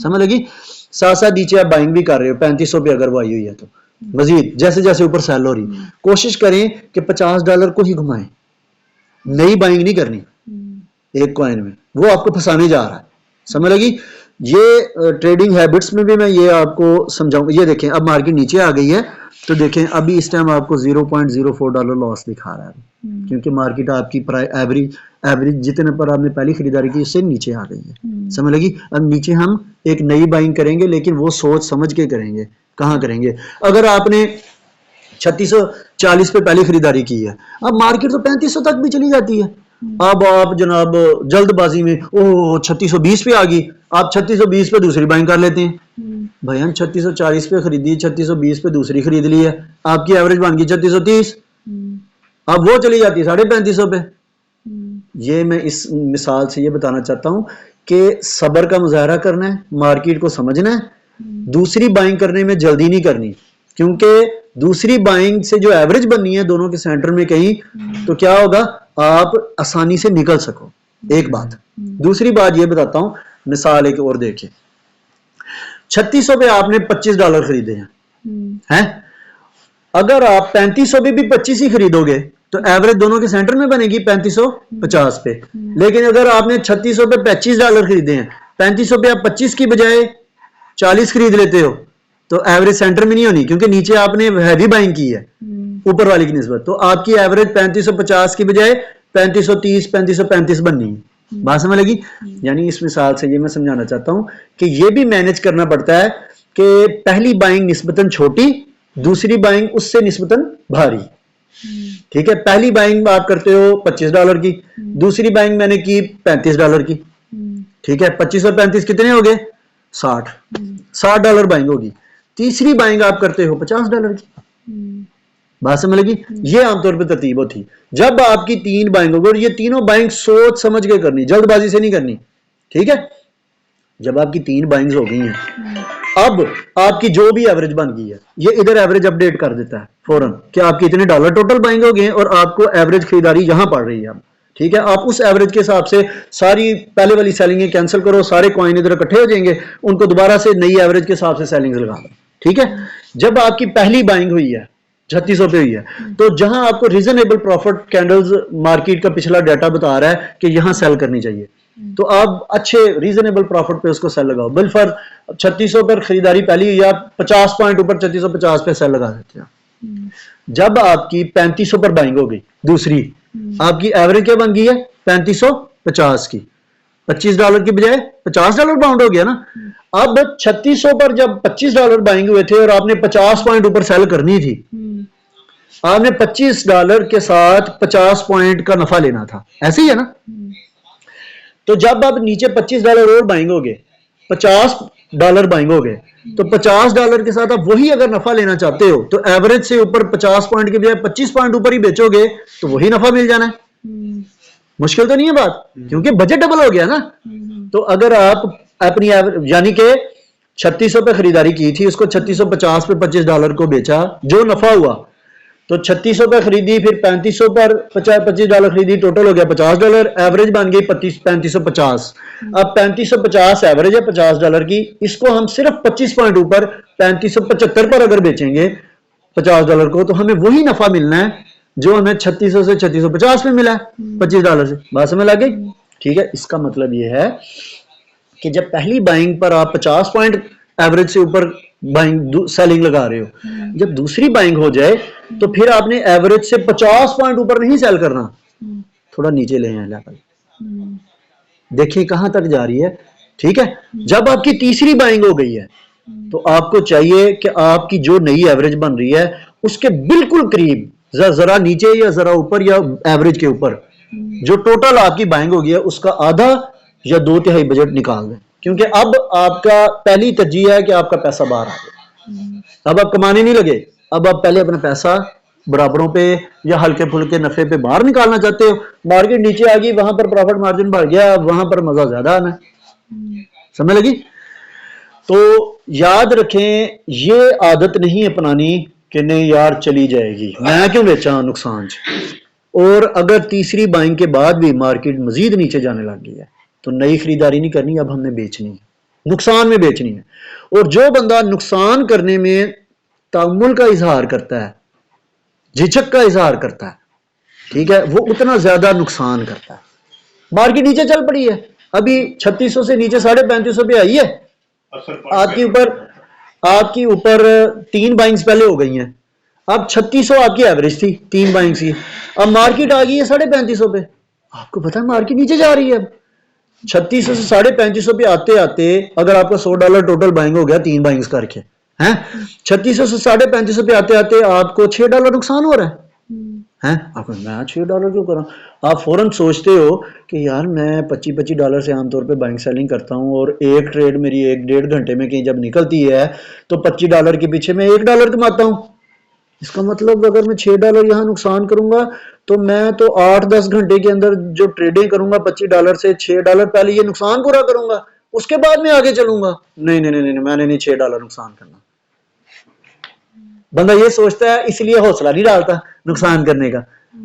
समझ लगी। साथ साथ नीचे आप बाइंग भी कर रहे हो 3500 पे अगर वो आई हुई है तो मजीद जैसे जैसे ऊपर सेल हो रही कोशिश करें कि $50 को ही घुमाएं, नई बाइंग नहीं करनी एक कॉइन में, वो आपको फंसाने जा रहा है। समझ लगी। ये ट्रेडिंग हैबिट्स में भी मैं ये आपको समझाऊंगा। ये देखें अब मार्केट नीचे आ गई है तो देखें अभी इस टाइम आपको $0.04 लॉस दिखा रहा है क्योंकि मार्केट आपकी एवरेज जितने पर आपने पहली खरीदारी की उससे नीचे आ गई है। समझ लगी। अब नीचे हम एक नई बाइंग करेंगे लेकिन वो सोच समझ के करेंगे। कहाँ करेंगे? अगर आपने 3640 पे पहली खरीदारी की है, अब मार्केट तो 3500 तक भी चली जाती है। अब आप जनाब जल्दबाजी में ओह 3620 पे आ गई, आप 3620 पे दूसरी बाइंग कर लेते हैं। भाई हम 3640 पे खरीदी, 3620 पे दूसरी खरीद ली है, आपकी एवरेज बन गई 3630, अब वो चली जाती है 3550 पे। ये मैं इस मिसाल से ये बताना चाहता हूं कि सब्र का मुजाहरा करना है, मार्केट को समझना है, दूसरी बाइंग करने में जल्दी नहीं करनी क्योंकि दूसरी बाइंग से जो एवरेज बननी है दोनों के सेंटर में कहीं, तो क्या होगा आप आसानी से निकल सको। एक बात। दूसरी बात ये बताता हूं, मिसाल एक और देखिए, 3600 पे आपने $25 खरीदे हैं, अगर आप 3500 पे भी 25 ही खरीदोगे तो एवरेज दोनों के सेंटर में बनेगी 3550 पे। लेकिन अगर आपने 3600 पे $25 खरीदे हैं, 3500 पे आप 25 की बजाय 40 खरीद लेते हो तो एवरेज सेंटर में नहीं होनी क्योंकि नीचे आपने हैवी बाइंग की है ऊपर वाली की निस्बत, तो आपकी एवरेज 3550 की बजाय 3530 3535 बननी है। बात समझ लगी। यानी इस मिसाल से ये मैं समझाना चाहता हूं कि ये भी मैनेज करना पड़ता है कि पहली बाइंग निस्बतन छोटी, दूसरी बाइंग उससे निस्बतन भारी। ठीक है, पहली बाइंग आप करते हो $25 की, दूसरी बाइंग मैंने की $35 की। ठीक है, 25 और 35 कितने हो गए? 60 बाइंग होगी। तीसरी बाइंग आप करते हो $50 की। बात समझ लगी। ये आमतौर पर तरतीब होती। जब आपकी 3 बाइंग होगी और ये तीनों बाइंग सोच समझ के करनी, जल्दबाजी से नहीं करनी। ठीक है, जब आपकी 3 बाइंग्स हो गई हैं, अब आपकी जो भी एवरेज बन गई है ये इधर एवरेज अपडेट कर देता है फौरन कि आपके इतने डॉलर टोटल बाइंग हो गए और आपको एवरेज खरीदारी यहां पड़ रही है। ठीक है, आप उस एवरेज के हिसाब से सारी पहले वाली सेलिंग कैंसिल करो, सारे कॉइन इधर इकट्ठे हो जाएंगे, उनको दोबारा से नई एवरेज के हिसाब से सेलिंग लगा दो। ठीक है, जब आपकी पहली बाइंग हुई है 3600 पे हुई है तो जहां आपको रीजनेबल प्रॉफिट कैंडल्स मार्केट का पिछला डाटा बता रहा है कि यहां सेल करनी चाहिए, तो आप अच्छे रीजनेबल प्रॉफिट पे उसको सेल लगाओ। बिलफर 3600 पर खरीदारी पहली हुई, आप 50 पॉइंट ऊपर 3650 पे सेल लगा देते हैं। जब आपकी 3500 पर बाइंग हो गई दूसरी, आपकी एवरेज क्या बन गई है? 3550 की। $25 की बजाय $50 बाउंड हो गया ना। अब 3600 पर जब $25 बाइंग हुए थे और आपने 50 पॉइंट ऊपर सेल करनी थी, आपने $25 के साथ 50 पॉइंट का नफा लेना था, ऐसे ही है ना। तो जब अब नीचे $25 और बाइंग हो गए, $50 बाइंग हो गए, तो $50 के साथ आप वही अगर नफा लेना चाहते हो तो एवरेज से ऊपर 50 पॉइंट के बजाय 25 पॉइंट ऊपर ही बेचोगे तो वही नफा मिल जाना है। मुश्किल तो नहीं है बात, क्योंकि बजट डबल हो गया ना। तो अगर आप अपनी यानी कि 3600 पे खरीदारी की थी, उसको 3650 पे $25 को बेचा, जो नफा हुआ तो 3600 पे खरीदी, फिर 3500 पर $25 खरीदी, टोटल हो गया $50, एवरेज बन गई 3550। अब 3550 एवरेज है $50 की, इसको हम सिर्फ 25 पॉइंट ऊपर 3575 पर अगर बेचेंगे $50 को तो हमें वही नफा मिलना है जो हमें 3600 से 3650 में मिला है $25 से। बात समझ लग गई। ठीक है, इसका मतलब यह है कि जब पहली बाइंग पर आप 50 पॉइंट एवरेज से ऊपर बाइंग सेलिंग लगा रहे हो, जब दूसरी बाइंग हो जाए तो फिर आपने एवरेज से 50 पॉइंट ऊपर नहीं सेल करना, थोड़ा नीचे ले आए लेवल, देखिए कहां तक जा रही है। ठीक है, जब आपकी तीसरी बाइंग हो गई है तो आपको चाहिए कि आपकी जो नई एवरेज बन रही है उसके बिल्कुल करीब, जरा नीचे या जरा ऊपर या एवरेज के ऊपर जो टोटल आपकी बाइंग हो गई है उसका आधा या 2/3 बजट निकाल दें, क्योंकि अब आपका पहली तरजीह है कि आपका पैसा बाहर आ गया। अब आप कमाने नहीं लगे, अब आप पहले अपना पैसा बराबरों पे या हल्के फुल्के नफे पे बाहर निकालना चाहते हो। मार्केट नीचे आ गई, वहां पर प्रॉफिट मार्जिन बढ़ गया, वहां पर मजा ज्यादा आना। समझ लगी। तो याद रखें, ये आदत नहीं अपनानी कि नहीं यार चली जाएगी, मैं क्यों बेचा नुकसान। और अगर तीसरी बाइंग के बाद भी मार्केट मजीद नीचे जाने लग गई है तो नई खरीदारी नहीं करनी, अब हमने बेचनी है। नुकसान में बेचनी है। और जो बंदा नुकसान करने में तामुल का इजहार करता है, झिझक का इजहार करता है, ठीक है, वो उतना ज्यादा नुकसान करता है। मार्केट नीचे चल पड़ी है, अभी 3600 से नीचे 3550 पे आई है, आपकी ऊपर 3 बाइंग्स पहले हो गई हैं, अब 3600 आपकी एवरेज थी 3 बाइंग्स की, अब मार्केट आ गई है 3550 पे। आपको पता है मार्केट नीचे जा रही है। अब 3600 से 3550 पे आते आते अगर आपका $100 टोटल बाइंग हो गया 3 बाइंग्स करके, हैं 3600 से 3550 पे आते आते आपको $6 नुकसान हो रहा है। हैं आप मैं $6 क्यों कर रहा हूं? आप फौरन सोचते हो कि यार मैं $25 से आमतौर पे बाइंग सेलिंग करता हूं और एक ट्रेड मेरी 1-1.5 घंटे में कहीं जब निकलती है तो $25 के पीछे मैं $1 कमाता हूं। इसका मतलब अगर मैं $6 यहाँ नुकसान करूंगा तो मैं तो 8-10 घंटे के अंदर जो ट्रेडिंग करूंगा $25 से $6 पहले ये नुकसान पूरा करूंगा, उसके बाद में आगे चलूंगा। नहीं नहीं नहीं, मैंने नहीं $6 नुकसान करना। बंदा ये सोचता है, इसलिए हौसला नहीं डालता नुकसान करने का।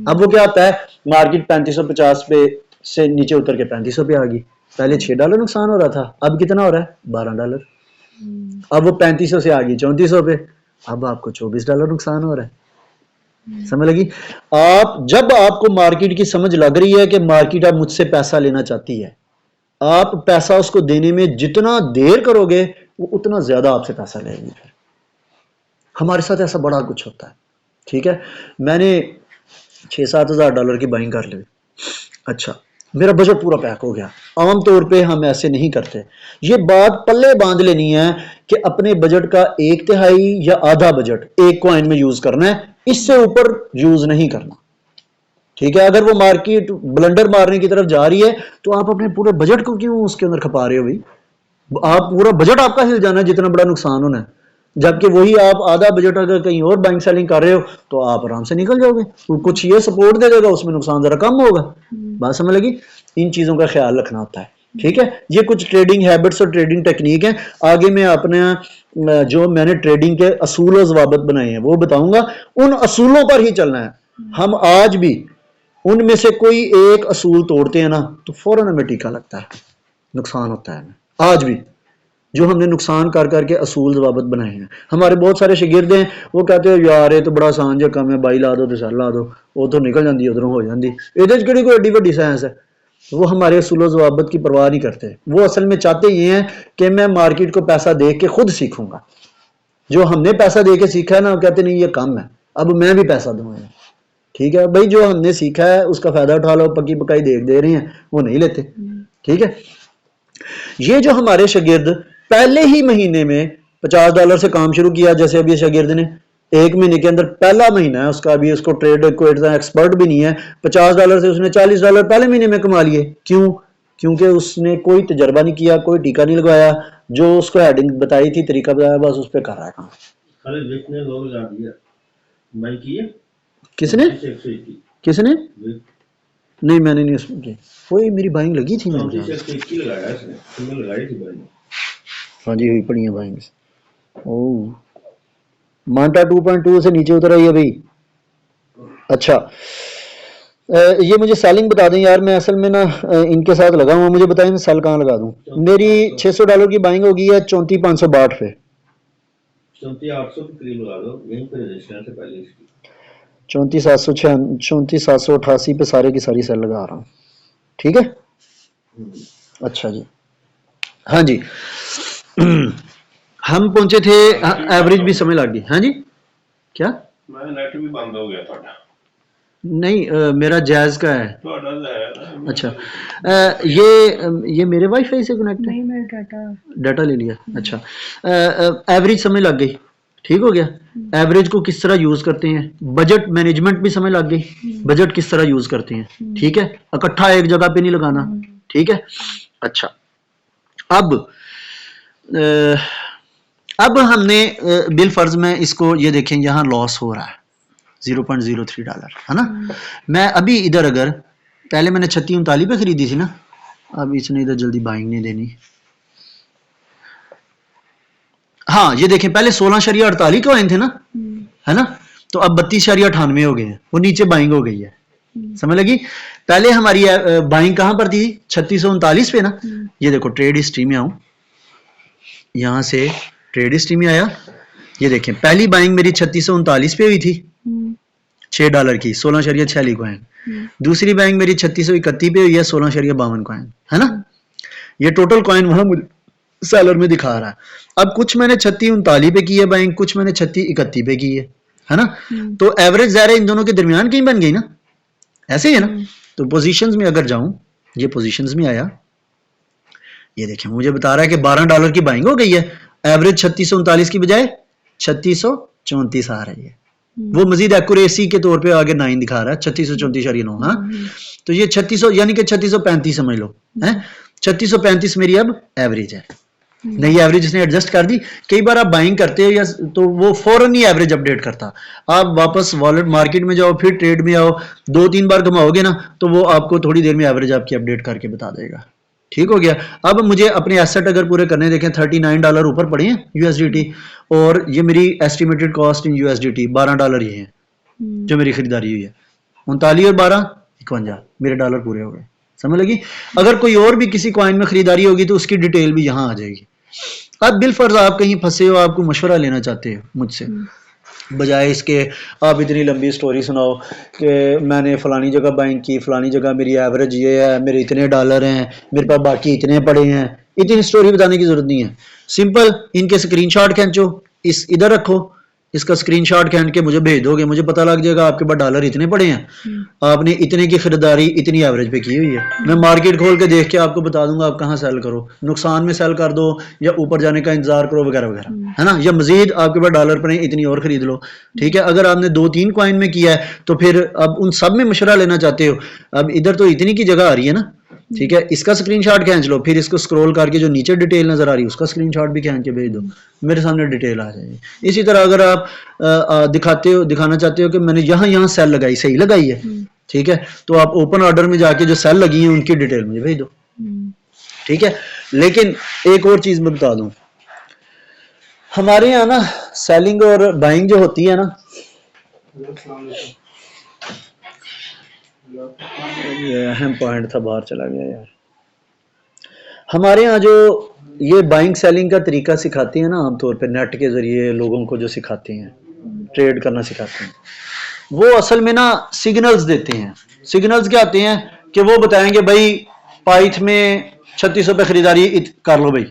अब वो क्या होता है, मार्केट 3550 पे से नीचे उतर के 3500 पे आ गई, पहले $6 नुकसान हो रहा था, अब कितना हो रहा है $12। अब वो 3500 से आ गई 3400 पे, अब आपको $24 नुकसान हो रहा है। समझ लगी? आप जब आपको मार्केट की समझ लग रही है कि मार्केट अब मुझसे पैसा लेना चाहती है, आप पैसा उसको देने में जितना देर करोगे वो उतना ज्यादा आपसे पैसा लेगी। फिर हमारे साथ ऐसा बड़ा कुछ होता है, ठीक है। मैंने $6-7 हज़ार डॉलर की बाइंग कर ली, अच्छा मेरा बजट पूरा पैक हो गया। आम तौर पे हम ऐसे नहीं करते, ये बात पल्ले बांध लेनी है कि अपने बजट का 1/3 या आधा बजट एक कॉइन में यूज करना है, इससे ऊपर यूज नहीं करना, ठीक है। अगर वो मार्केट ब्लंडर मारने की तरफ जा रही है तो आप अपने पूरे बजट को क्यों उसके अंदर खपा रहे हो भाई? आप पूरा बजट आपका हिल जाना है जितना बड़ा नुकसान होना है, जबकि वही आप आधा बजट अगर कहीं और बाइंग सेलिंग कर रहे हो तो आप आराम से निकल जाओगे, तो कुछ ये सपोर्ट दे देगा, उसमें नुकसान जरा कम होगा। बात समझ लगी? इन चीजों का ख्याल रखना होता है, ठीक है। ये कुछ ट्रेडिंग हैबिट्स और ट्रेडिंग टेक्निक है। आगे मैं अपने जो मैंने ट्रेडिंग के असूल और ज़वाबित बनाए हैं वो बताऊंगा, उन असूलों पर ही चलना है। हम आज भी उनमें से कोई एक असूल तोड़ते हैं ना तो फौरन हमें टीका लगता है, नुकसान होता है। आज भी जो हमने नुकसान कर करके असूल ज़वाबित बनाए हैं, हमारे बहुत सारे शागिर्द हैं, वो कहते हैं यार ये तो बड़ा आसान जो काम है, बाई ला दो तो सर ला दो, वो तो निकल जाती उधरों हो जाती, ये कोई एडी वड्डी साइंस है। वो हमारे असूल ज़वाबित की परवाह नहीं करते, वो असल में चाहते ये हैं कि मैं मार्केट को पैसा दे के खुद सीखूंगा। जो हमने पैसा दे के सीखा है ना, कहते नहीं ये कम है, अब मैं भी पैसा दूंगा। ठीक है भाई, जो हमने सीखा है उसका फायदा उठा लो, पक्की पकाई देख दे रहे हैं वो नहीं लेते, ठीक है। ये जो हमारे शागिर्द पहले ही महीने में $50 से काम शुरू किया, जैसे अभी शागिर्द ने 1 महीने के अंदर, पहला महीना है उसका, अभी उसको ट्रेड को इतना एक्सपर्ट भी नहीं है, $50 से उसने $40 पहले महीने में कमा लिए। क्यों? क्योंकि उसने कोई तजर्बा नहीं किया, कोई टीका नहीं लगवाया, जो उसको हेडिंग बताई थी, तरीका बताया, बस उस पर कर रहा है काम। किसने किसने नहीं, मैंने नहीं उसमें की, वही मेरी बाइंग लगी थी, हाँ जी हुई पड़ी है बाइंग। ओह मांटा 2.2 से नीचे उतर आई है भाई। अच्छा ये मुझे सेलिंग बता दें यार, मैं असल में ना इनके साथ लगा हूँ, मुझे बताएं मैं सेल कहाँ लगा दूँ। मेरी $600 की बाइंग होगी है 34,562 पे, 34,800 के करीब लगा दो, यहीं पे रजिस्ट्रेशन से पहले इसकी 34,788 पे सारे की सारी सेल लगा रहा हूँ, ठीक है। अच्छा जी, हाँ जी हम पहुंचे थे, एवरेज भी समय लग गई। हाँ जी क्या? मैं नेट भी बंद हो गया था नहीं मेरा जैज का है। अच्छा ये मेरे वाईफाई से कनेक्ट है? नहीं, मैं डाटा ले लिया। अच्छा एवरेज समय लग गई, ठीक हो गया। एवरेज को किस तरह यूज करते हैं, बजट मैनेजमेंट भी समय लग गई, बजट किस तरह यूज करते हैं, ठीक है। इकट्ठा एक जगह पे नहीं लगाना, ठीक है। अच्छा अब हमने बिल फर्ज में इसको ये देखें, यहाँ लॉस हो रहा है $0.03, है ना। मैं अभी इधर अगर पहले मैंने 3639 पे खरीदी थी ना, अब इसने इधर जल्दी बाइंग नहीं देनी। हाँ ये देखें, पहले 16.48 कॉइन थे ना, है ना, तो अब 32.98 हो गए हैं, वो नीचे बाइंग हो गई है। समझ लगी? पहले हमारी बाइंग कहां पर थी? 3639 पे ना। ये देखो ट्रेड हिस्ट्री में आऊं, यहाँ से ट्रेड हिस्ट्री में आया, ये देखें पहली बाइंग मेरी 3639 पे हुई थी $6 की 16.46 कॉइन। दूसरी बाइंग मेरी 3631 पे हुई है 16.52 कॉइन, है ना। ये टोटल कॉइन वहां मुझे सेलर में दिखा रहा है। अब कुछ मैंने 3639 पे की है बाइंग, कुछ मैंने 3631 पे की है ना। तो एवरेज ज़ाहिर इन दोनों के दरमियान कहीं बन गई ना, ऐसे ही है ना। तो पोजीशंस में अगर जाऊं, ये पोजीशंस में आया, ये देखें मुझे बता रहा है कि $12 की बाइंग हो गई है, एवरेज 3639 की बजाय 3634 आ रही है। वो मजीद एक्यूरेसी के तौर पे आगे 9 दिखा रहा है, 3634.9। हाँ, तो ये 3600 यानी कि 3635 समझ लो है। 3635 मेरी अब एवरेज है, नई एवरेज इसने एडजस्ट कर दी। कई बार आप बाइंग करते हो या तो वो फौरन ही एवरेज अपडेट करता, आप वापस वॉलेट मार्केट में जाओ, फिर ट्रेड में आओ, 2-3 बार घुमाओगे ना तो वो आपको थोड़ी देर में एवरेज आपकी अपडेट करके बता देगा। ठीक हो गया। अब मुझे अपने एसेट अगर पूरे करने देखें, $39 ऊपर पड़े हैं यूएसडीटी, और ये मेरी एस्टिमेटेड कॉस्ट इन यूएसडीटी $12 ये है जो मेरी खरीदारी हुई है। 39 और 12 51 मेरे डॉलर पूरे हो गए, समझ लगी। अगर कोई और भी किसी कॉइन में खरीदारी होगी तो उसकी डिटेल भी यहाँ आ जाएगी। अब बिलफर्ज आप कहीं फंसे हो, आपको मशवरा लेना चाहते हो मुझसे, बजाय इसके आप इतनी लंबी स्टोरी सुनाओ कि मैंने फलानी जगह बाइंग की, फलानी जगह मेरी एवरेज ये है, मेरे इतने डॉलर हैं, मेरे पास बाकी इतने पड़े हैं, इतनी स्टोरी बताने की जरूरत नहीं है। सिंपल इनके स्क्रीनशॉट खींचो, इस इधर रखो, इसका स्क्रीनशॉट खींच के मुझे भेज दोगे, मुझे पता लग जाएगा आपके पास डॉलर इतने पड़े हैं, आपने इतने की खरीदारी इतनी एवरेज पे की हुई है। मैं मार्केट खोल के देख के आपको बता दूंगा आप कहाँ सेल करो, नुकसान में सेल कर दो या ऊपर जाने का इंतजार करो वगैरह वगैरह, है ना। या मजीद आपके पास डॉलर पड़े इतनी और खरीद लो, ठीक है। अगर आपने 2-3 कॉइन में किया है तो फिर अब उन सब में मशवरा लेना चाहते हो, अब इधर तो इतनी की जगह आ रही है ना, ठीक है। इसका स्क्रीनशॉट खींच लो, फिर इसको स्क्रॉल करके जो नीचे डिटेल नजर आ रही है उसका स्क्रीनशॉट भी खींच के भेज दो, मेरे सामने डिटेल आ जाएगी। इसी तरह अगर आप दिखाना चाहते हो कि मैंने यहाँ सेल लगाई, सही लगाई है, ठीक है, तो आप ओपन ऑर्डर में जाके जो सेल लगी है उनकी डिटेल मुझे भेज दो, ठीक है। लेकिन एक और चीज मैं बता दूं, हमारे यहाँ ना सेलिंग और बाइंग जो होती है ना, ये अहम पॉइंट था, बाहर चला गया यार। हमारे यहाँ जो ये बाइंग सेलिंग का तरीका सिखाते हैं ना, आमतौर पे नेट के जरिए लोगों को जो सिखाते हैं, ट्रेड करना सिखाते हैं, वो असल में ना सिग्नल्स देते हैं। सिग्नल्स क्या आते हैं कि वो बताएंगे भाई पाइथ में 3600 पे खरीदारी कर लो भाई,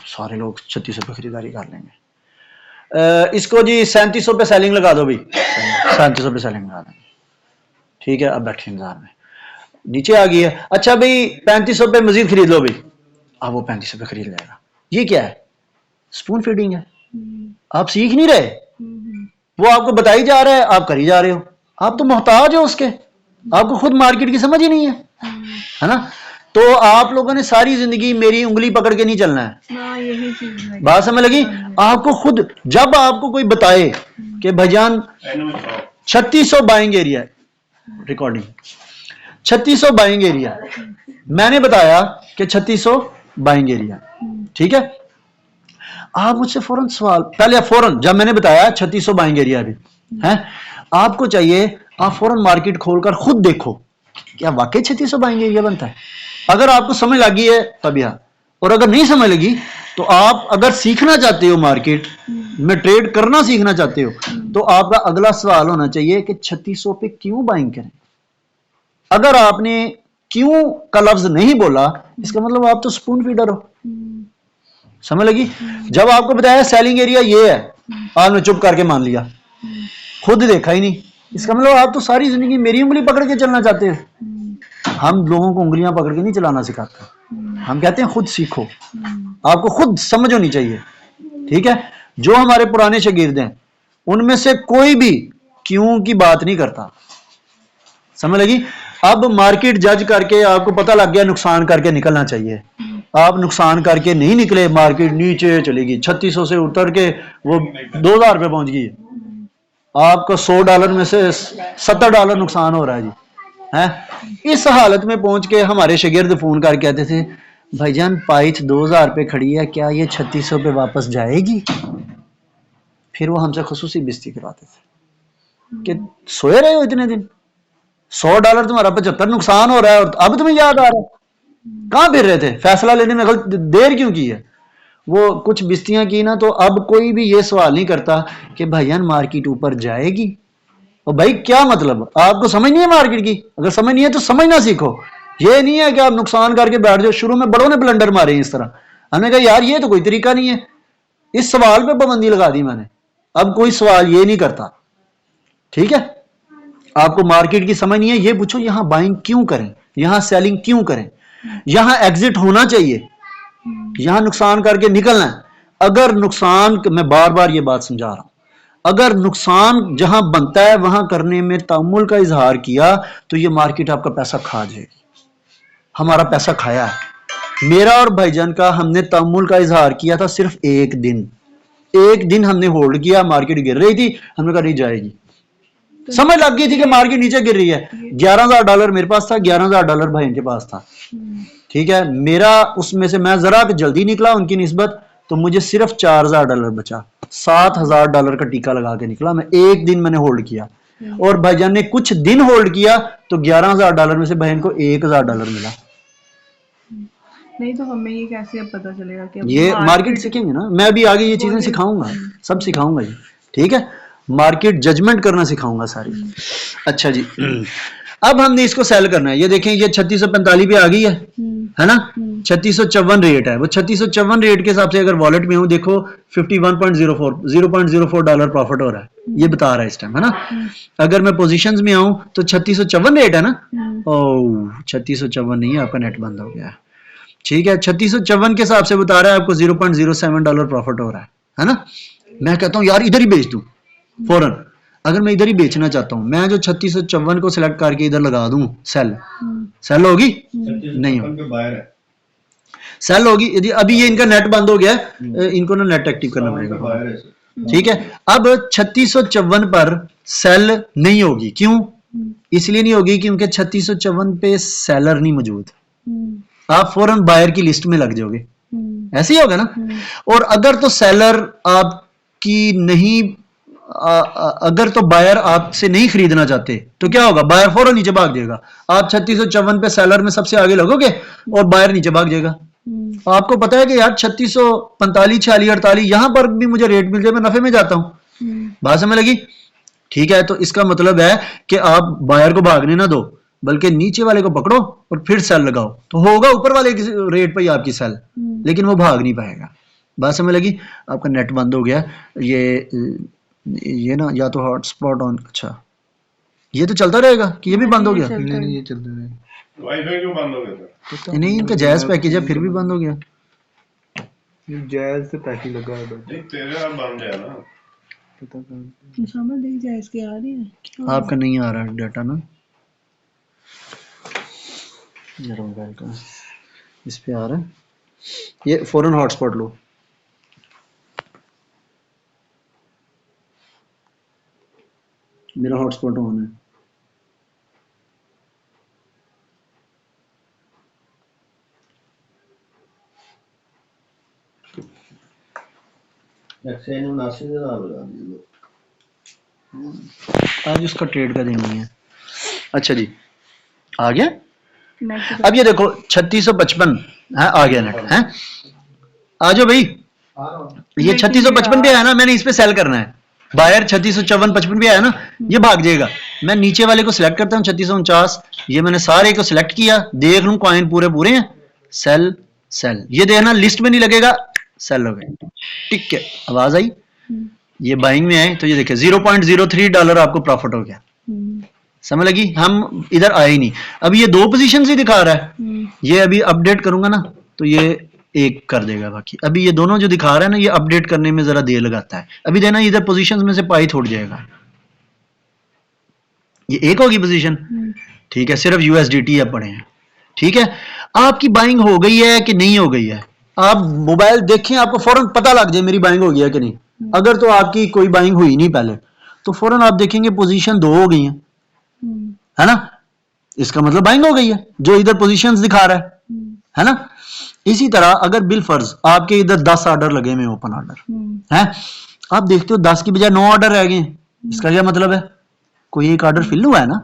सारे लोग 3600 पे खरीदारी कर लेंगे। इसको जी 3700 पे सेलिंग लगा दो भाई, 3700 पे सेलिंग लगा देंगे, ठीक है। अब बैठे इंतजार में, नीचे आ गई है, अच्छा भाई 3500 पे मजीद खरीद लो भाई, अब वो 3500 पे खरीद लेगा। ये क्या है? स्पून फीडिंग है। आप सीख नहीं रहे, वो आपको बताई जा रहा है, आप करी जा रहे हो, आप तो मोहताज हो उसके, आपको खुद मार्केट की समझ ही नहीं है ना। तो आप लोगों ने सारी जिंदगी मेरी उंगली पकड़ के नहीं चलना है, यही चीज बात समझ लगी। आपको खुद जब आपको कोई बताए कि भाईजान 3600 buying area, recording 3600 buying area, मैंने बताया कि 3600 बाइंग एरिया, ठीक है। आप मुझसे फौरन सवाल, पहले फौरन जब मैंने बताया 3600 बाइंग एरिया भी है, आपको चाहिए आप फौरन मार्केट खोलकर खुद देखो क्या वाकई 3600 बाइंग एरिया बनता है। अगर आपको समझ लगी है तब यहाँ, और अगर नहीं समझ लगी तो आप अगर सीखना चाहते हो, मार्केट में ट्रेड करना सीखना चाहते हो, तो आपका अगला सवाल होना चाहिए कि 3600 पे क्यों बाइंग करें। अगर आपने क्यों का लफ्ज नहीं बोला, इसका मतलब आप तो स्पून फीडर हो, समझ लगी। जब आपको बताया सेलिंग एरिया ये है, आपने चुप करके मान लिया, खुद देखा ही नहीं, इसका मतलब आप तो सारी जिंदगी मेरी उंगली पकड़ के चलना चाहते हो। हम लोगों को उंगलियां पकड़ के नहीं चलाना सिखाते, हम कहते हैं खुद सीखो, आपको खुद समझ होनी चाहिए, ठीक है। जो हमारे पुराने शागिर्द हैं उनमें से कोई भी क्यों की बात नहीं करता, समझ लगी। अब मार्केट जज करके आपको पता लग गया नुकसान करके निकलना चाहिए, आप नुकसान करके नहीं निकले, मार्केट नीचे चलेगी, 3600 से उतर के वो 2000 पे पहुंच गई, आपका $100 में से $70 नुकसान हो रहा है जी, है। इस हालत में पहुंच के हमारे शागिर्द फोन करके कहते थे भाईजान पाइथ 2000 पे खड़ी है, क्या ये 3600 पे वापस जाएगी। फिर वो हमसे खुसूसी बिस्ती करवाते थे कि सोए रहे हो इतने दिन, $100 तुम्हारा 75 नुकसान हो रहा है और अब तुम्हें याद आ रहा है, कहां फिर रहे थे, फैसला लेने में देर क्यों की है। वो कुछ बिस्तियां की ना, तो अब कोई भी ये सवाल नहीं करता कि भाईजान मार्केट ऊपर जाएगी। और भाई क्या मतलब, आपको समझ नहीं है मार्केट की? अगर समझ नहीं है तो समझना सीखो। ये नहीं है कि आप नुकसान करके बैठ जाओ। शुरू में बड़ों ने ब्लंडर मारे हैं इस तरह, हमने कहा यार ये तो कोई तरीका नहीं है, इस सवाल पे पाबंदी लगा दी मैंने। अब कोई सवाल ये नहीं करता, ठीक है? आपको मार्केट की समझ नहीं है, ये पूछो यहां बाइंग क्यों करें, यहां सेलिंग क्यों करें, यहां एग्जिट होना चाहिए, यहां नुकसान करके निकलना है। अगर नुकसान, मैं बार बार ये बात समझा रहा हूं, अगर नुकसान जहां बनता है वहां करने में तअम्मुल का इजहार किया तो ये मार्केट आपका पैसा खा जाएगी। हमारा पैसा खाया है, मेरा और भाईजान का। हमने तअम्मुल का इजहार किया था सिर्फ एक दिन हमने होल्ड किया। मार्केट गिर रही थी, हमने कहा नहीं जाएगी, समझ लग गई थी कि मार्केट नीचे गिर रही है। $11,000 मेरे पास था, $11,000 भाई के पास था, ठीक है? मेरा उसमें से मैं जरा जल्दी निकला उनकी निस्बत, तो मुझे सिर्फ $4,000 बचा। $7,000 का टीका लगा के निकला मैं। एक दिन मैंने होल्ड किया, और भाईजान ने कुछ दिन होल्ड किया तो $11,000 में से बहन को $1,000 मिला। नहीं तो हमें ये कैसे अब पता चलेगा कि ये मार्केट सीखेंगे ना, मैं अभी आगे ये चीजें सिखाऊंगा, सब सिखाऊंगा जी, ठीक है? मार्केट जजमेंट करना सिखाऊंगा सारी। अच्छा जी, अब हमने इसको सेल करना है। ये देखें, ये 3645 पे आ गई है ना? 3654 रेट है। वो 3654 रेट के हिसाब से अगर वॉलेट में हूं, देखो 51.04 $0.04 प्रॉफिट हो रहा है, ये बता रहा है इस टाइम, है ना? अगर मैं पोजीशंस में आऊं तो 3654 रेट है ना? ओह 3654 नहीं है, आपका नेट बंद हो गया, ठीक है? 3654 के हिसाब से बता रहा है आपको $0.07 प्रॉफिट हो रहा है ना? मैं कहता हूं यार इधर ही बेच दूं फौरन। अगर मैं इधर ही बेचना चाहता हूं, मैं जो 3654 को सिलेक्ट करके इधर लगा दूं, सेल होगी? नहीं होगी, सेल होगी। यदि अभी ये इनका नेट बंद हो गया है, इनको ना नेट एक्टिव करना पड़ेगा, ठीक है? अब 3654 पर सेल नहीं होगी, क्यों? इसलिए नहीं होगी क्योंकि 3654 पे सेलर नहीं मौजूद। आप फौरन बायर की लिस्ट में लग जाओगे, ऐसे ही होगा ना? और अगर तो सेलर आपकी नहीं, अगर तो बायर आपसे नहीं खरीदना चाहते तो क्या होगा? बायर फौरन नीचे भाग जाएगा। आप 3654 पे सेलर में सबसे आगे लगोगे और बायर नीचे भाग जाएगा। आपको पता है कि यार 3645, 46, 48 यहां पर भी मुझे रेट मिल जाए, मैं नफे में जाता हूं। बात समझ लगी? ठीक है, तो इसका मतलब है कि आप बायर को भागने ना दो, बल्कि नीचे वाले को पकड़ो और फिर सेल लगाओ, तो होगा ऊपर वाले की रेट पर ही आपकी सेल, लेकिन वो भाग नहीं पाएगा। बात समझ लगी? आपका नेट बंद हो गया। ये ना, या तो हॉटस्पॉट ऑन, अच्छा ये तो चलता रहेगा कि ये भी बंद हो गया? नहीं ये चलता रहेगा। वाईफाई क्यों बंद हो गया था? नहीं, इनका जायज पैकेज है फिर भी बंद हो गया। जायज से पैकेज लगा है बस। नहीं तेरे आप बंद है ना। पता कहाँ समझ नहीं जाए इसके आ रही है। आपका नहीं आ रहा डाटा ना, मेरा मोबाइल का इस पे आ रहा है। ये फौरन हॉटस्पॉट लो। मेरा हॉटस्पॉट ऑन है। एक्सचेंज में 79,000 लगा दिए। आज उसका ट्रेड का दिन नहीं है। अच्छा जी, आ गया? नेट अब ये देखो 3655 है, आ गया नेट है। आ जाओ भाई, ये 3655 पे है ना, मैंने इस पे सेल करना है। बायर 3654 पे आया ना, ये भाग जाएगा। मैं नीचे वाले को सिलेक्ट करता हूँ 3649, ये मैंने सारे को सिलेक्ट किया, देख लूं कॉइन पूरे हैं, सेल सेल। ये देखना लिस्ट में नहीं लगेगा, सेल हो गए, ठीक है? आवाज आई? ये बाइंग में आए तो ये देखिए $0.03 आपको प्रॉफिट हो गया। समझ लगी? हम इधर आए ही नहीं। अभी ये 2 पोजीशन ही दिखा रहा है, ये अभी अपडेट करूंगा ना तो ये एक कर देगा। बाकी अभी ये दोनों जो दिखा रहा है ना, ये अपडेट करने में जरा देर लगाता है। अभी देना इधर पोजीशंस में से पाई छोड़ जाएगा, ये एक होगी पोजीशन, ठीक है? सिर्फ USDT अब पड़े हैं, ठीक है? आपकी बाइंग हो गई है कि नहीं हो गई है? आप मोबाइल देखें, आपको फौरन पता लग जाए मेरी बाइंग हो गई है कि नहीं। अगर तो आपकी कोई बाइंग हुई नहीं पहले, तो फौरन आप देखेंगे पोजीशन 2 हो गई है ना? इसका मतलब बाइंग हो गई है, जो इधर पोजीशंस दिखा रहा है ना? इसी तरह अगर बिल फर्ज आपके इधर 10 ऑर्डर लगे हुए, ओपन ऑर्डर है, आप देखते हो 10 की बजाय 9 ऑर्डर रह गए, इसका क्या मतलब है? कोई एक ऑर्डर फिल हुआ है ना,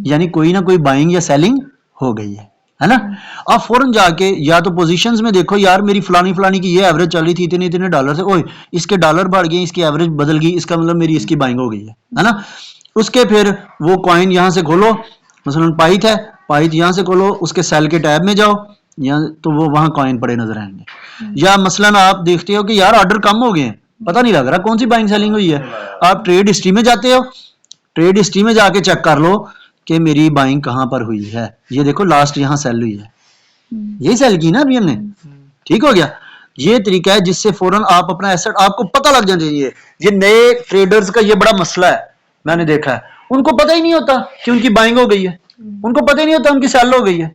यानी कोई ना कोई बाइंग या सेलिंग हो गई है है ना। आप फौरन जाके या तो पोजीशंस में देखो यार मेरी फलानी फलानी की ये एवरेज चल रही थी इतने इतने डॉलर से, ओए इसके डॉलर बढ़ गए, इसकी एवरेज बदल गई, इसका मतलब मेरी इसकी बाइंग हो गई है ना। उसके फिर वो कॉइन यहाँ से खोलो, मसलन पाइथ है, पाइथ यहाँ से खोलो, उसके सेल के टैब में जाओ, यहाँ तो वो वहाँ कॉइन पड़े नजर आएंगे। या मसलन आप देखते हो कि यार ऑर्डर कम हो गए हैं, पता नहीं लग रहा कौन सी बाइंग सेलिंग हुई है, आप ट्रेड हिस्ट्री में जाते हो, ट्रेड हिस्ट्री में जाके चेक कर लो कि मेरी बाइंग कहाँ पर हुई है। ये देखो लास्ट यहाँ सेल हुई है, यही सेल की ना अभी हमने, ठीक हो गया। ये तरीका है जिससे फौरन आप अपना एसेट आपको पता लग जाना चाहिए। ये नए ट्रेडर्स का ये बड़ा मसला है, मैंने देखा है, उनको पता ही नहीं होता कि उनकी बाइंग हो गई है, उनको पता ही नहीं होता उनकी सेल हो गई है।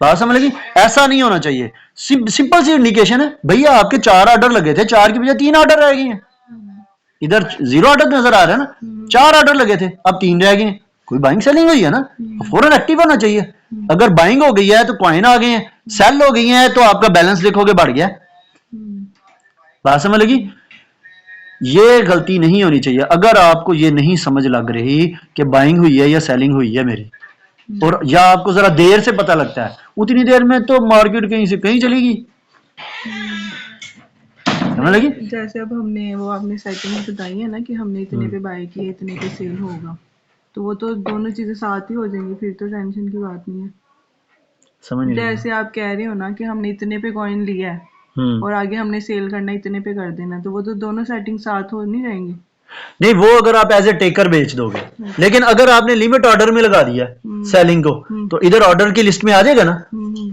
बात समझ लगी? ऐसा नहीं होना चाहिए। सिंपल सी इंडिकेशन है, भैया आपके 4 ऑर्डर लगे थे, 4 की बजाय 3 ऑर्डर रह गए हैं, इधर 0 ऑर्डर नजर आ रहा है ना, 4 ऑर्डर लगे थे अब 3 रह गए हैं, कोई बाइंग सेलिंग हुई है ना, फौरन एक्टिव होना चाहिए। अगर बाइंग हो गई है तो कॉइन आ गए हैं, सेल हो गई है तो आपका बैलेंस देखोगे बढ़ गया। बात समझ लगी? ये गलती नहीं होनी चाहिए। अगर आपको ये नहीं समझ लग रही कि बाइंग हुई है या सेलिंग हुई है मेरी, और या आपको जरा देर से पता लगता है, उतनी देर में तो मार्केट कहीं से कहीं चलेगी। समझ लगी? जैसे अब हमने वो आपने सेटिंग बताई है ना कि हमने इतने पे बाय किया इतने पे सेल होगा, तो वो तो दोनों चीजें साथ ही हो जाएंगी, फिर तो टेंशन की बात नहीं है। समझ नहीं जैसे आप कह रहे हो ना कि हमने इतने पे कॉइन लिया है और आगे हमने सेल करना इतने पे कर देना, तो वो तो दोनों सेटिंग साथ हो नहीं जाएंगी। नहीं, वो अगर आप एज ए टेकर बेच दोगे, लेकिन अगर आपने लिमिट ऑर्डर में लगा दिया सेलिंग को, तो इधर ऑर्डर की लिस्ट में आ जाएगा ना,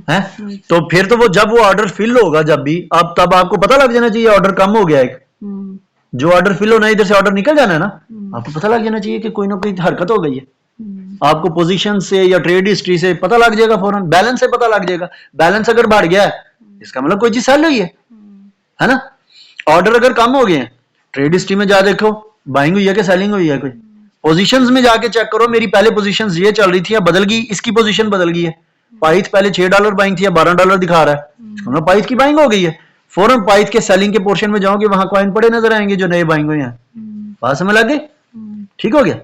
है तो फिर तो वो जब वो ऑर्डर फिल होगा जब भी आप, तब आपको पता लग जाना चाहिए ऑर्डर कम हो गया एक, जो ऑर्डर फिल होना है इधर से ऑर्डर निकल जाना है ना, आपको पता लग जाना चाहिए कि कोई ना कोई हरकत हो गई है। आपको पोजीशन से या ट्रेड हिस्ट्री से पता लग जाएगा, फौरन बैलेंस से पता लग जाएगा। बैलेंस अगर बढ़ गया है इसका मतलब कोई चीज सेल हुई है ना। ऑर्डर अगर कम हो गए हैं, ट्रेड हिस्ट्री में जा देखो बाइंग हुई है कि सेलिंग हुई है। कोई पोजीशंस में जाके चेक करो, मेरी पहले पोजीशंस ये चल रही थी या बदल गई, इसकी पोजीशन बदल गई है। पाइथ पहले $6 बाइंग थी या $12 दिखा रहा है, इसका मतलब पाइथ की बाइंग हो गई है। फौरन पाइथ के सेलिंग के पोर्शन में जाओगे, वहां कॉइन पड़े नजर आएंगे जो नए बाइंग हुए हैं। बात समझ लग गई? ठीक हो गया।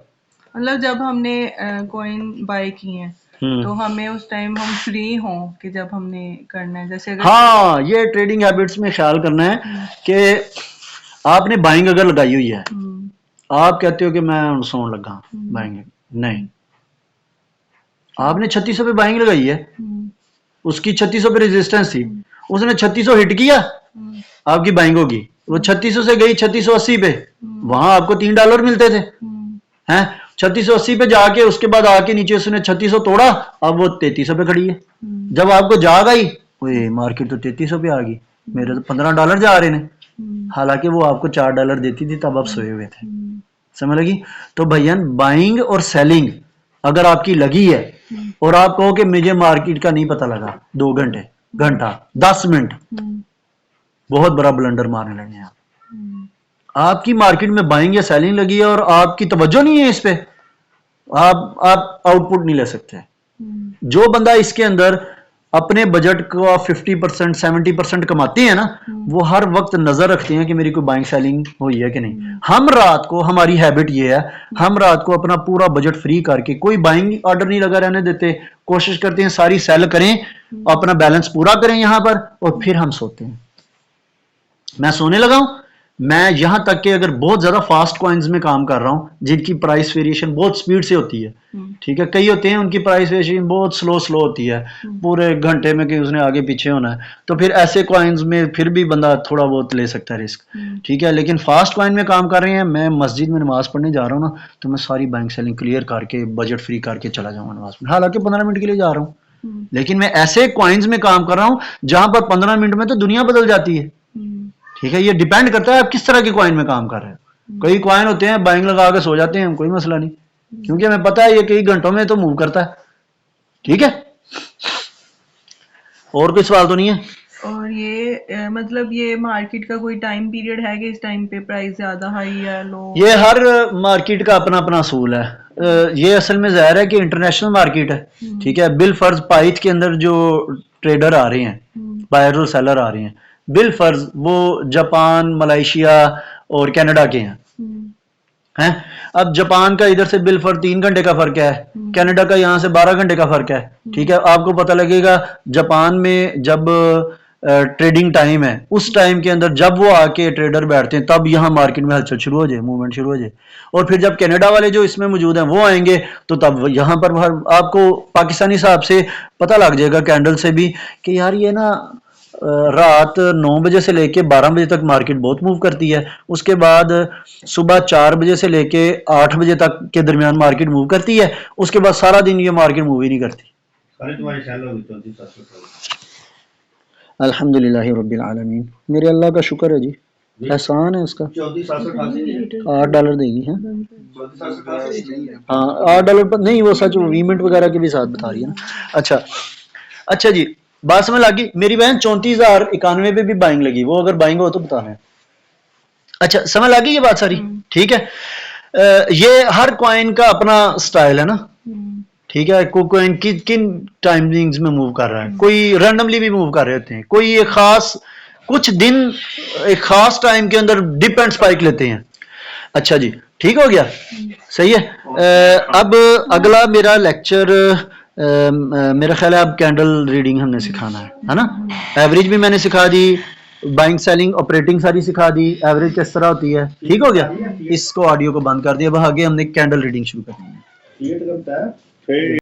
मतलब जब हमने कॉइन बाय किए हैं तो हमें उस टाइम हम फ्री हों कि जब हमने करना है, जैसे अगर हाँ, ये ट्रेडिंग हैबिट्स में ख्याल करना है कि आपने बाइंग अगर लगाई हुई है, आप कहते हो कि मैं सोन लगा बाइंग, नहीं, आपने 3600 पे बाइंग लगाई है, उसकी 3600 पे रेजिस्टेंस थी, उसने 3600 हिट किया, आपकी बाइंग होगी। वो 3600 से गई 3680 पे, वहां आपको $3 मिलते थे, हैं 3680 पे जाके उसके बाद आके नीचे उसने 3600 तोड़ा, अब वो 3300 पे खड़ी है। जब आपको जाग आई, ओए मार्केट तो 3300 पे आ गई, मेरे तो $15 जा रहे ने, हालांकि वो आपको $4 देती थी, तब आप सोए हुए थे। समझ लगी? तो भैया बाइंग और सेलिंग अगर आपकी लगी है और आप कहो कि मुझे मार्केट का नहीं पता लगा 2 घंटे, घंटा, 10 मिनट, बहुत बड़ा ब्लंडर मारने लगे आप। आपकी मार्केट में बाइंग या सेलिंग लगी है और आपकी तवज्जो नहीं है इस पे, आप आउटपुट नहीं ले सकते। जो बंदा इसके अंदर अपने बजट का 50% 70% कमाते हैं ना, वो हर वक्त नजर रखते हैं कि मेरी कोई बाइंग सेलिंग हुई है कि नहीं। हम रात को, हमारी हैबिट ये है, हम रात को अपना पूरा बजट फ्री करके कोई बाइंग ऑर्डर नहीं लगा रहने देते, कोशिश करते हैं सारी सेल करें, अपना बैलेंस पूरा करें यहाँ पर, और फिर हम सोते हैं। मैं सोने लगा हूं, मैं यहां तक कि अगर बहुत ज्यादा फास्ट कॉइन्स में काम कर रहा हूं जिनकी प्राइस वेरिएशन बहुत स्पीड से होती है, ठीक है, कई होते हैं उनकी प्राइस वेरिएशन बहुत स्लो होती है, पूरे घंटे में कि उसने आगे पीछे होना है, तो फिर ऐसे कॉइन्स में फिर भी बंदा थोड़ा बहुत ले सकता है रिस्क, ठीक है। लेकिन फास्ट कॉइन में काम कर रहे हैं, मैं मस्जिद में नमाज पढ़ने जा रहा हूँ ना, तो मैं सारी बाइंग सेलिंग क्लियर करके बजट फ्री करके चला जाऊंगा नमाज में, हालांकि 15 मिनट के लिए जा रहा हूँ, लेकिन मैं ऐसे कॉइन्स में काम कर रहा हूँ जहां पर 15 मिनट में तो दुनिया बदल जाती है, ठीक है। ये डिपेंड करता है आप किस तरह के कॉइन में काम कर रहे हो। कई कॉइन होते हैं बाइंग लगा के सो जाते हैं, कोई मसला नहीं, क्योंकि हमें पता है ये कई घंटों में तो मूव करता है, ठीक है। और कोई सवाल तो नहीं है? और ये मतलब ये मार्केट का कोई टाइम पीरियड है कि इस टाइम पे प्राइस ज्यादा हाई या लो? ये हर मार्केट का अपना अपना असूल है। ये असल में ज़ाहिर है कि इंटरनेशनल मार्केट है, ठीक है। बिल फर्ज पाइथ के अंदर जो ट्रेडर आ रहे हैं, बायर और सेलर आ रहे हैं, बिल फर्ज वो जापान, मलेशिया और कनाडा के हैं, हैं। अब जापान का इधर से बिल फर 3 घंटे का फर्क है, कनाडा का यहाँ से 12 घंटे का फर्क है, ठीक है। आपको पता लगेगा जापान में जब ट्रेडिंग टाइम है, उस टाइम के अंदर जब वो आके ट्रेडर बैठते हैं तब यहाँ मार्केट में हलचल शुरू हो जाए, मूवमेंट शुरू हो जाए। और फिर जब कनाडा वाले जो इसमें मौजूद हैं वो आएंगे तो तब यहाँ पर आपको पाकिस्तानी हिसाब से पता लग जाएगा कैंडल से भी कि यार ये ना रात 9 बजे से लेके 12 बजे तक मार्केट बहुत मूव करती है, उसके बाद सुबह 4 बजे से लेके 8 बजे तक के दरमियान मार्केट मूव करती है, उसके बाद सारा दिन ये मार्केट मूव ही नहीं करती। सारी तुम्हारी सेल होगी 34,728। अल्हम्दुलिल्लाह रब्बिल आलमीन, मेरे अल्लाह का शुक्र है जी, एहसान है उसका। 34,788 नहीं है, $8 देगी है। 34,788 नहीं है। हाँ $8 पर नहीं, वो सच वीमेंट वगैरह के भी साथ बता रही है ना। अच्छा अच्छा जी, बात समझ लगी। मेरी बहन 34,091 पे भी बाइंग लगी, वो अगर बाइंग हो तो बताना है। अच्छा समझ लगी ये बात सारी, ठीक है। ये हर कॉइन का अपना स्टाइल है ना, ठीक है। कोइन किन टाइमिंग्स में मूव कर रहा है, कोई रैंडमली भी मूव कर रहे होते हैं, कोई एक खास कुछ दिन एक खास टाइम के अंदर डिप एंड स्पाइक लेते हैं। अच्छा जी ठीक हो गया, सही है। अब अगला मेरा लेक्चर मेरा ख्याल है अब कैंडल रीडिंग हमने सिखाना है ना। एवरेज भी मैंने सिखा दी, बाइंग सेलिंग ऑपरेटिंग सारी सिखा दी, एवरेज किस तरह होती है, ठीक हो गया। इसको ऑडियो को बंद कर दिया, अब आगे हमने कैंडल रीडिंग शुरू करनी है।